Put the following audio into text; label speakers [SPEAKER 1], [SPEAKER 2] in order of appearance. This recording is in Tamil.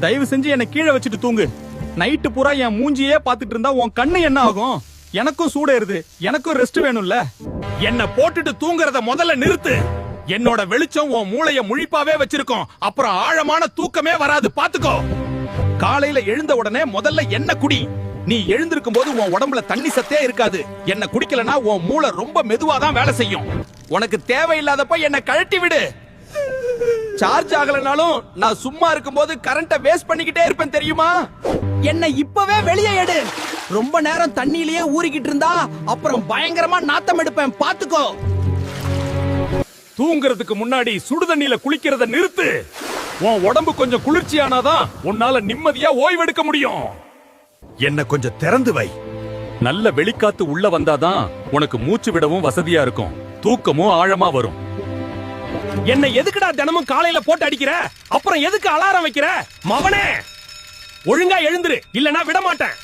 [SPEAKER 1] தயவு செஞ்சு என்ன கீழே வச்சுட்டு தூங்கு. நைட்டு பூரா என் மூஞ்சியே பாத்துட்டு இருந்தா உன் கண்ணு என்ன ஆகும்? எனக்கும் சூடேறுது, எனக்கும் ரெஸ்ட் வேணும்ல.
[SPEAKER 2] என்ன போட்டுட்டு தூங்குறத முதல்ல நிறுத்து. என்னோட வெளிச்சம் உன் மூளைய முழிப்பாவே வச்சிருக்கோம். அப்புறம் ஆழமான தூக்கமே வராது, பாத்துக்கோ. காலையில எழுந்த உடனே முதல்ல என்ன குடி. நீ எழுந்திருக்கும் போது உன் உடம்புல தண்ணி சத்தே இருக்காது. என்ன குடிக்கலனா உன் மூளை ரொம்ப மெதுவா தான் வேலை செய்யும். உனக்கு தேவையில்லாதப்ப என்ன கழட்டி விடு. சார்ஜ் ஆகலனாலும் நான் சும்மா இருக்கும்போது கரண்ட வேஸ்ட் பண்ணிக்கிட்டே இருப்பேன் தெரியுமா?
[SPEAKER 3] என்ன இப்பவே வெளியே எடு. ரொம்ப நேரம் தண்ணியிலேயே ஊறிக்கிட்டு இருந்தா அப்புறம் பயங்கரமா நாத்தம் எடுப்பேன், பாத்துக்கோ.
[SPEAKER 2] தூங்குறதுக்கு முன்னாடி சுடுதண்ணில குளிக்கிறத நிறுத்து. உன் உடம்பு கொஞ்சம் குளிர்ச்சியானாதான் உன்னால நிம்மதியா ஓய்வெடுக்க முடியும். என்ன கொஞ்சம் திறந்து வை. நல்ல வெளிக்காத்து உள்ள வந்தாதான் உனக்கு மூச்சு விடவும் வசதியா இருக்கும், தூக்கமும் ஆழமா வரும். என்ன எதுக்குடா தினமும் காலையில போட்டு அடிக்கிற? அப்புறம் எதுக்கு அலாரம் வைக்கிற? மவனே, ஒழுங்கா எழுந்துரு, இல்லனா விட மாட்டேன்.